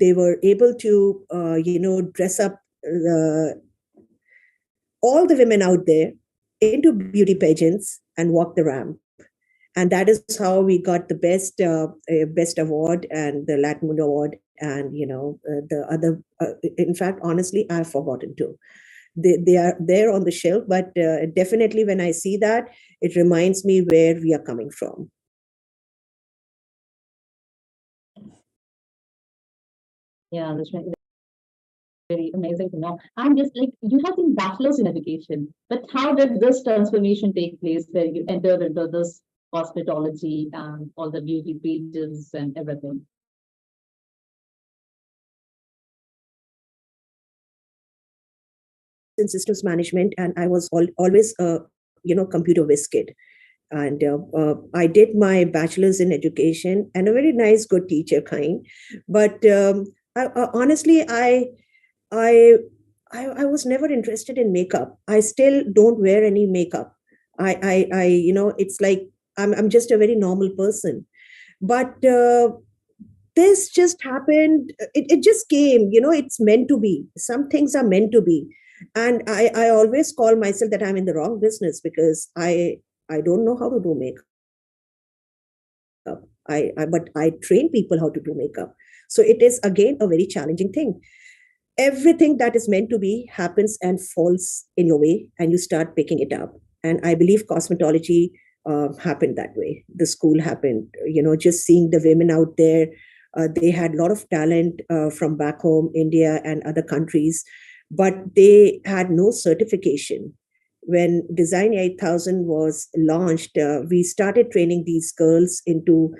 they were able to, dress up all the women out there into beauty pageants and walk the ramp. And that is how we got the best award and the Latin award, and the other. In fact, honestly, I've forgotten too. They are there on the shelf, but definitely when I see that, it reminds me where we are coming from. Yeah, that's very amazing to know. And just like you have been bachelor's in education, but how did this transformation take place where you entered into this hospitality and all the beauty pages and everything? In systems management, and I was always a computer whiz kid. And I did my bachelor's in education, and a very nice, good teacher kind. But honestly, I, I was never interested in makeup. I still don't wear any makeup. It's like I'm just a very normal person. But this just happened. It just came. It's meant to be. Some things are meant to be. And I always call myself that I'm in the wrong business, because I don't know how to do makeup. But I train people how to do makeup. So it is again a very challenging thing. Everything that is meant to be happens and falls in your way, and you start picking it up. And I believe cosmetology happened that way. The school happened, just seeing the women out there. They had a lot of talent from back home, India and other countries, but they had no certification. When Design 8000 was launched, we started training these girls into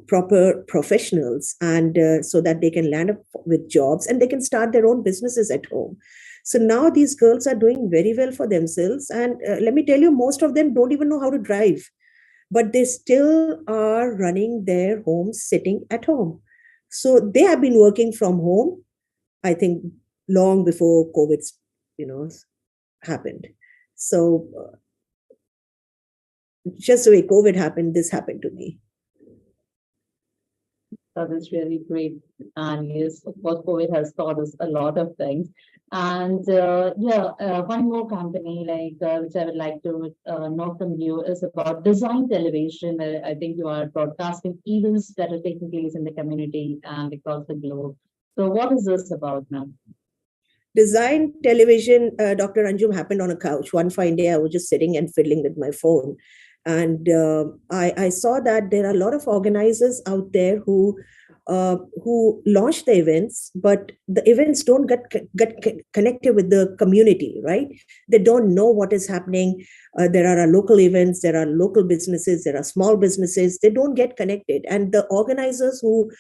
proper professionals, and so that they can land up with jobs and they can start their own businesses at home. So now these girls are doing very well for themselves, and let me tell you, most of them don't even know how to drive, but they still are running their homes sitting at home. So they have been working from home, I think, long before COVID, you know, happened. So just the way COVID happened, this happened to me. That is really great. And yes, of course, COVID has taught us a lot of things. And one more company which I would like to know from you is about design television. I think you are broadcasting events that are taking place in the community and across the globe. So what is this about now? Design television, Dr. Anjum, happened on a couch. One fine day, I was just sitting and fiddling with my phone. And I saw that there are a lot of organizers out there who launch the events, but the events don't get connected with the community, right? They don't know what is happening. There are local events, there are local businesses, there are small businesses. They don't get connected. And the organizers who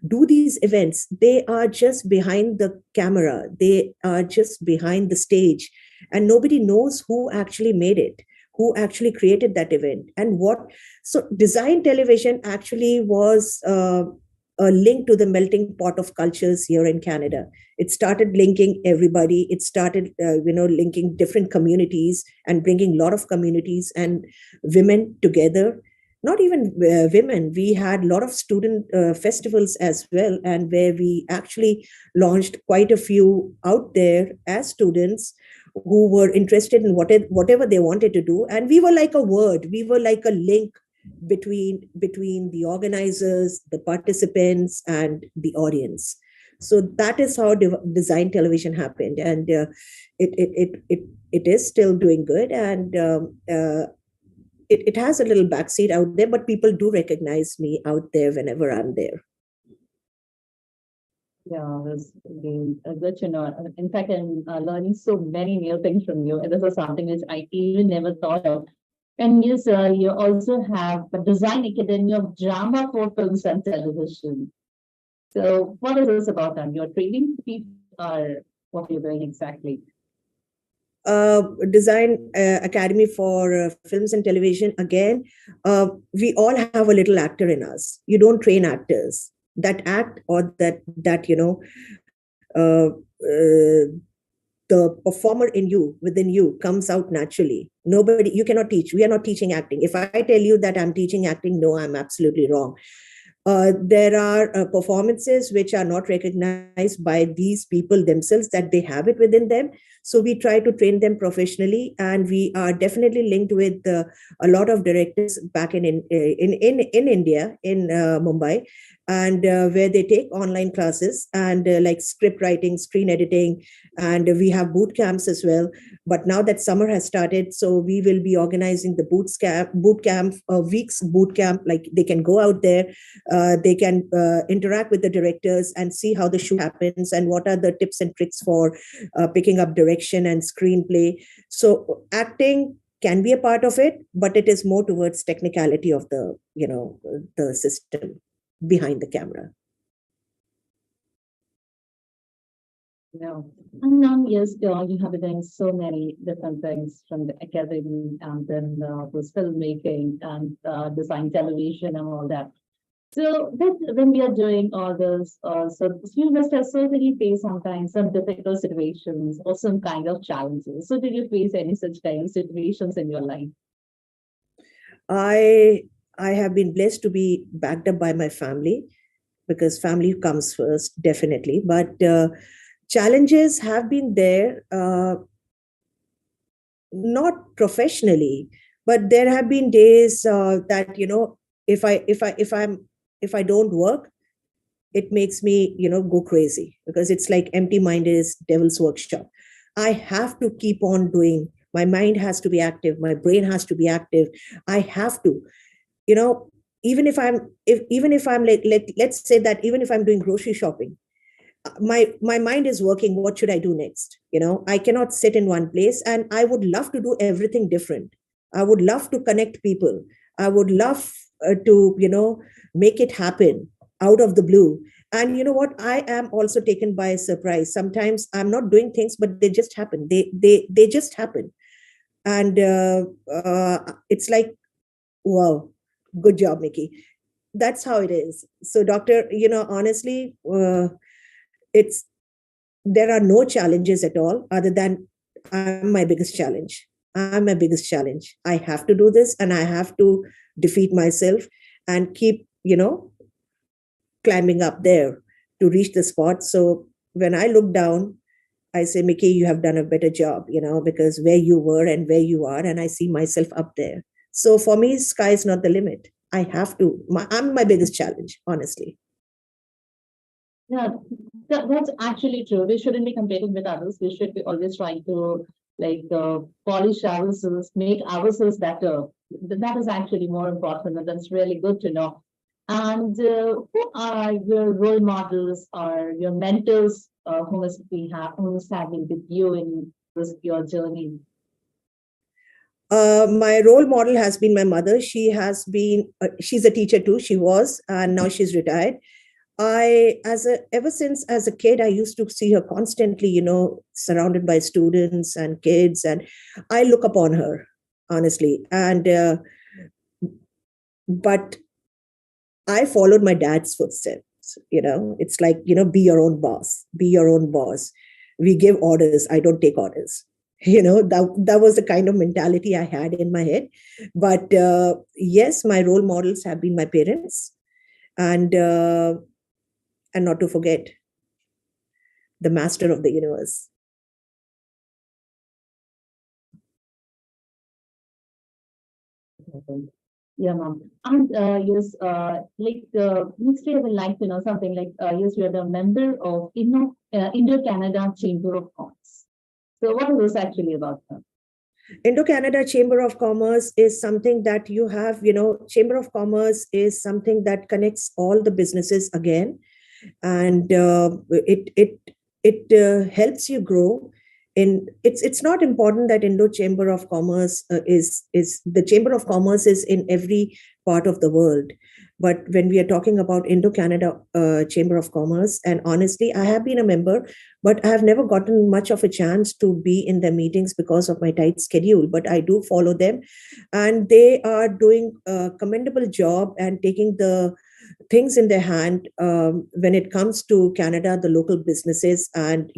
do these events, they are just behind the camera. They are just behind the stage. And nobody knows who actually made it, who actually created that event, and what. So design television actually was a link to the melting pot of cultures here in Canada. It started linking everybody. It started linking different communities and bringing a lot of communities and women together. Not even women, we had a lot of student festivals as well, and where we actually launched quite a few out there as students who were interested in whatever they wanted to do. And we were like a word, we were like a link between the organizers, the participants, and the audience. So that is how design television happened, and it is still doing good, and it has a little backseat out there, but people do recognize me out there whenever I'm there. Yeah, that's really good to know. In fact, I'm learning so many new things from you. And this is something which I even never thought of. And yes, you also have the Design Academy of Drama for Films and Television. So, what is this about? Then you're training people, or what you're doing exactly? Design Academy for Films and Television. Again, we all have a little actor in us. You don't train actors. That act, or that the performer in you, within you, comes out naturally. Nobody, you cannot teach. We are not teaching acting. If I tell you that I'm teaching acting, no, I'm absolutely wrong. There are performances which are not recognized by these people themselves that they have it within them. So we try to train them professionally, and we are definitely linked with a lot of directors back in India, in Mumbai, and where they take online classes and like script writing, screen editing, and we have boot camps as well. But now that summer has started, so we will be organizing the boot camp weeks boot camp. Like they can go out there, they can interact with the directors and see how the shoot happens and what are the tips and tricks for picking up direction and screenplay. So acting can be a part of it, but it is more towards technicality of the system behind the camera. Yeah. And now, yes, you have been doing so many different things from the academy and then was filmmaking and design television and all that. So that when we are doing all this, so you must have certainly faced sometimes some difficult situations or some kind of challenges. So did you face any such kind of situations in your life? I i have been blessed to be backed up by my family, because family comes first, definitely. But challenges have been there, not professionally, but there have been days that, if I don't work, it makes me, go crazy, because it's like empty mind is devil's workshop. I have to keep on doing. My mind has to be active, my brain has to be active. I have to, you know even if I'm like, let's say that even if I'm doing grocery shopping, my mind is working. What should I do next? I cannot sit in one place, and I would love to do everything different. I would love to connect people. I would love to make it happen out of the blue. And you know what, I am also taken by a surprise. Sometimes I'm not doing things, but they just happen. They just happen. And it's like, wow, good job, Mickey. That's how it is. So doctor, honestly, it's there are no challenges at all, other than I'm my biggest challenge. I'm my biggest challenge. I have to do this, and I have to defeat myself and keep, climbing up there to reach the spot. So when I look down, I say, Mickey, you have done a better job, because where you were and where you are, and I see myself up there. So for me, sky is not the limit. I have to, I'm my biggest challenge, honestly. Yeah, that's actually true. We shouldn't be competing with others. We should be always trying to like polish ourselves, make ourselves better. That is actually more important, and that's really good to know. And who are your role models or your mentors who must have been with you in this your journey? My role model has been my mother. She's a teacher too. She was, and now she's retired. Ever since as a kid, I used to see her constantly, surrounded by students and kids, and I look upon her, honestly. And but I followed my dad's footsteps. It's like, be your own boss, be your own boss. We give orders, I don't take orders. That was the kind of mentality I had in my head. But yes, my role models have been my parents, and not to forget the master of the universe. Yeah, ma'am. And yes, next I would like to know something like, yes, you are the member of Indo-Canada Chamber of Commerce. So what is this actually about? Indo-Canada Chamber of Commerce is something that you have, Chamber of Commerce is something that connects all the businesses again, and it helps you grow. It's not important that Indo Chamber of Commerce is the Chamber of Commerce is in every part of the world. But when we are talking about Indo Canada Chamber of Commerce, and honestly, I have been a member, but I have never gotten much of a chance to be in their meetings because of my tight schedule. But I do follow them, and they are doing a commendable job and taking the things in their hand when it comes to Canada, the local businesses, and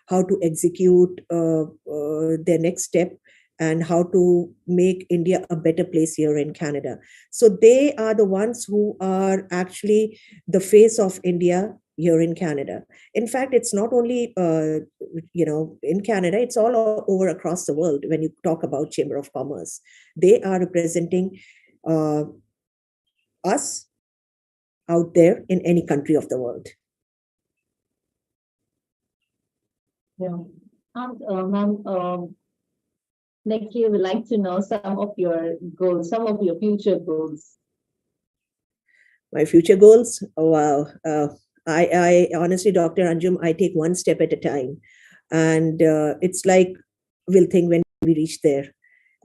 how to execute their next step. and how to make India a better place here in Canada. So they are the ones who are actually the face of India here in Canada. In fact, it's not only in Canada; it's all over across the world. When you talk about Chamber of Commerce, they are representing uh, us out there in any country of the world. Yeah. And ma'am, next year we'd like to know some of your goals, some of your future goals. My future goals? Oh, wow. I honestly, Dr. Anjum, I take one step at a time. And it's like we'll think when we reach there.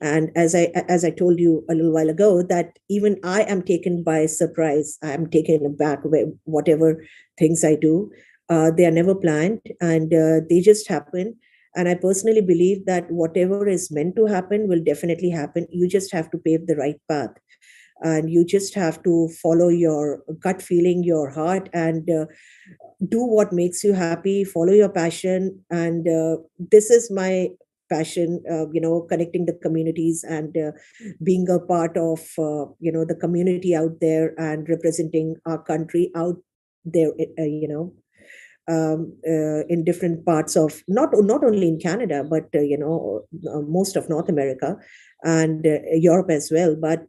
And as I told you a little while ago, that even I am taken by surprise. I am taken aback by whatever things I do. They are never planned, and they just happen. And I personally believe that whatever is meant to happen will definitely happen. You just have to pave the right path, and you just have to follow your gut feeling, your heart, and do what makes you happy, follow your passion. And this is my passion, connecting the communities, and being a part of the community out there, and representing our country out there, in different parts of, not only in Canada, but most of North America, and Europe as well. But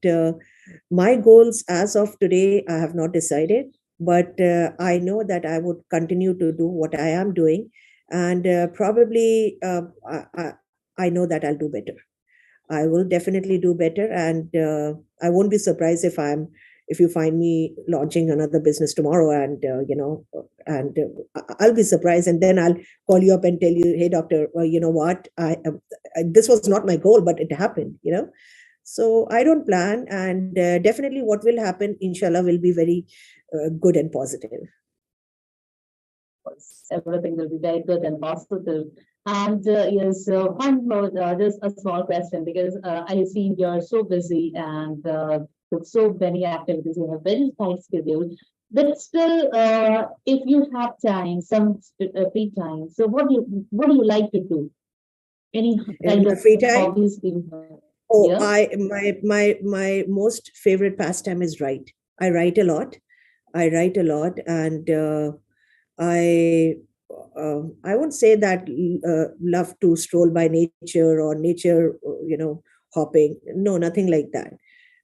my goals as of today, I have not decided, but I know that I would continue to do what I am doing, and probably I know that I'll do better. I will definitely do better, and I won't be surprised if you find me launching another business tomorrow, and and I'll be surprised, and then I'll call you up and tell you, hey, doctor, you know what, this was not my goal, but it happened. So I don't plan, and definitely what will happen, inshallah, will be very good and positive. Course, everything will be very good and positive. And yes, one more, just a small question because I see you're so busy and with so many activities, you have very tight schedule. But still, if you have time, some free time, so what do you like to do? Any In kind my of free time, hobbies do you have? oh, Yeah. my most favorite pastime is write. I write a lot. I write a lot, and I I won't say that love to stroll by nature, or nature, hopping. No, nothing like that.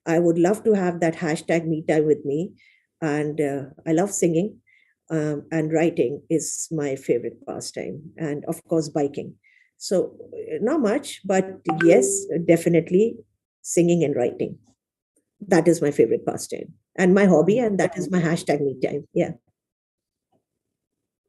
I would love to have that hashtag me time with me, and I love singing, and writing is my favorite pastime, and of course biking. So not much, but yes, definitely singing and writing. That is my favorite pastime and my hobby, Um, and that is my hashtag me time. Yeah.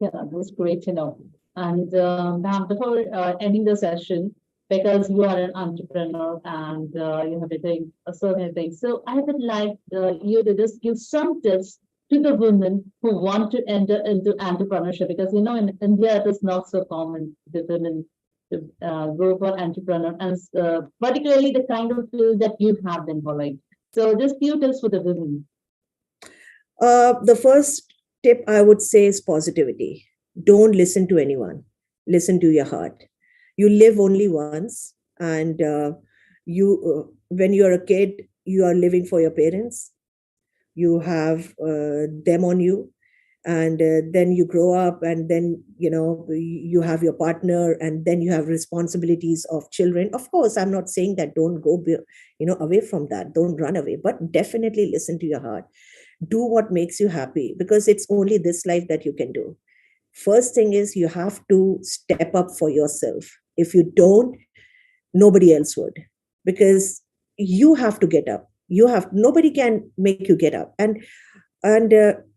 Yeah, that's great to know. And now, before ending the session, because you are an entrepreneur and you have been doing so many things, so I would like you to just give some tips to the women who want to enter into entrepreneurship, because in India it is not so common the women to go for entrepreneur, and particularly the kind of field that you have been following. So, just few tips for the women. The first tip I would say is positivity. Don't listen to anyone. Listen to your heart. You live only once, and when you're a kid, you are living for your parents. You have them on you, and then you grow up, and then you have your partner, and then you have responsibilities of children. Of course, I'm not saying that don't go away from that, don't run away, but definitely listen to your heart. Do what makes you happy, because it's only this life that you can do. First thing is, you have to step up for yourself. If you don't, nobody else would, because you have to get up. Nobody can make you get up, and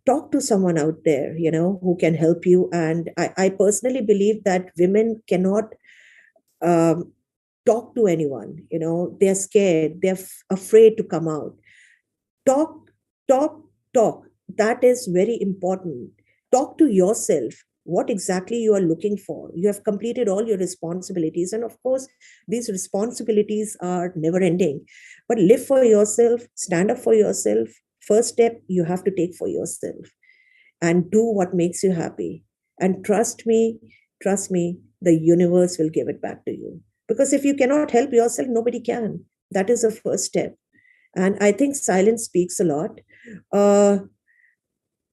talk to someone out there, who can help you. And I personally believe that women cannot um, talk to anyone. They're scared, they're afraid to come out. Talk, talk, talk. That is very important. Talk to yourself what exactly you are looking for. You have completed all your responsibilities, and of course these responsibilities are never ending. But live for yourself, stand up for yourself. First step you have to take for yourself, and do what makes you happy. And trust me, the universe will give it back to you. Because if you cannot help yourself, nobody can. That is the first step. And I think silence speaks a lot. Uh,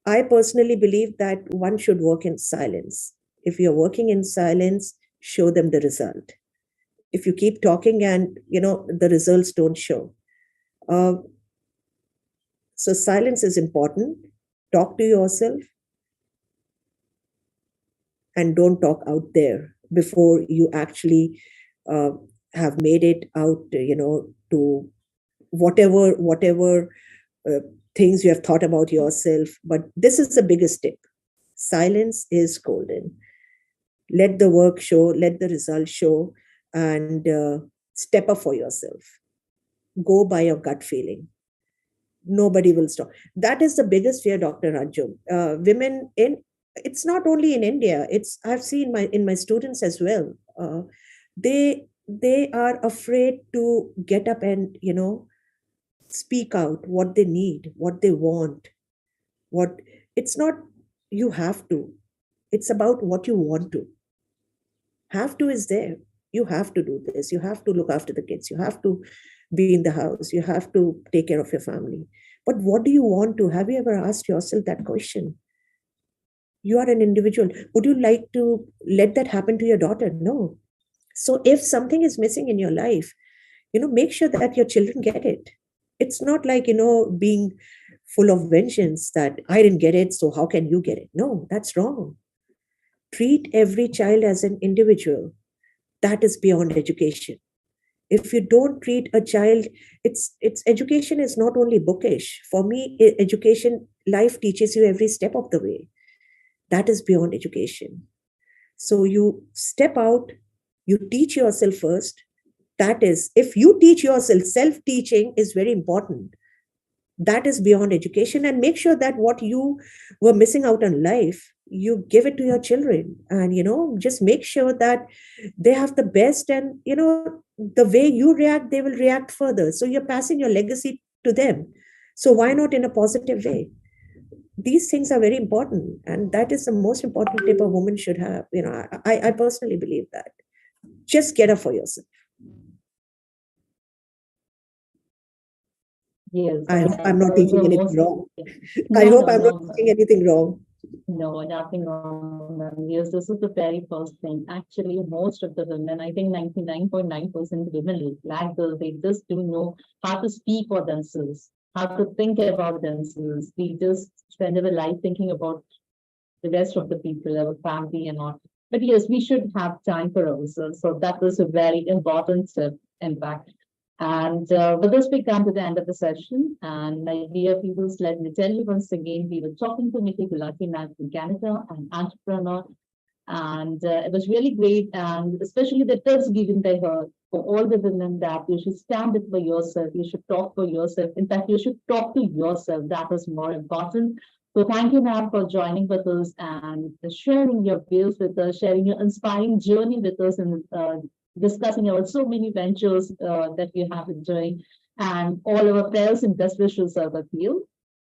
I personally believe that one should work in silence. If you're working in silence, show them the result. If you keep talking and the results don't show, uh, so silence is important. Talk to yourself and don't talk out there before you actually uh, have made it out, to whatever uh, things you have thought about yourself. But this is the biggest tip: silence is golden. Let the work show, let the results show, and step up for yourself. Go by your gut feeling. Nobody will stop. That is the biggest fear, Dr. Ranjum. Women in, it's not only in India, it's, I've seen my in my students as well. They are afraid to get up and speak out what they need, what they want. What, it's not you have to, it's about what you want to. Have to is there. You have to do this. You have to look after the kids. You have to be in the house. You have to take care of your family. But what do you want to? Have you ever asked yourself that question? You are an individual. Would you like to let that happen to your daughter? No. So if something is missing in your life, make sure that your children get it. It's not like, being full of vengeance that I didn't get it, so how can you get it? No, that's wrong. Treat every child as an individual. That is beyond education. If you don't treat a child, it's education is not only bookish. For me, education, life teaches you every step of the way. That is beyond education. So you step out, you teach yourself first. That is, if you teach yourself, self teaching is very important. That is beyond education. And make sure that what you were missing out on life, you give it to your children. And just make sure that they have the best. And the way you react, they will react further. So you're passing your legacy to them. So why not in a positive way? These things are very important, and that is the most important tip a woman should have. I personally believe that. Just get up for yourself. Yes, I hope I'm that's not the teaching anything most. wrong. I No, hope no, I'm not no. teaching anything wrong. No, nothing wrong, ma'am. Yes, this is the very first thing. Actually, most of the women, I think 99.9% women lack this. They just don't know how to speak for themselves, how to think about themselves. We just spend our life thinking about the rest of the people, our family and all. But yes, we should have time for ourselves. So that was a very important step, in fact. And with this, we come to the end of the session. And my dear people, let me tell you once again, we were talking to Nikki Gulati from Canada, an entrepreneur. And it was really great. And especially the tips given by her for all the women that you should stand up for yourself. You should talk for yourself. In fact, you should talk to yourself. That is more important. So thank you, ma'am, for joining with us and sharing your views with us, sharing your inspiring journey with us, and discussing about so many ventures that you have been doing. And all our prayers and best wishes are with you.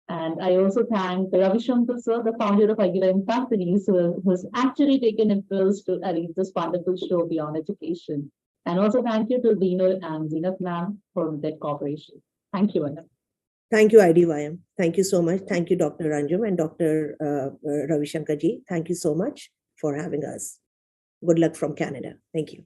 And I also thank Ravi Shankar, sir, the founder of Idym Companies, who's actually taken impulse to arrange this wonderful show Beyond Education. And also thank you to Dino and Zenith ma'am for that cooperation. Thank you, madam. Thank you, IDYM. Thank you so much. Thank you, Dr. Ranjum and Dr. Ravi Shankar ji. Thank you so much for having us. Good luck from Canada. Thank you.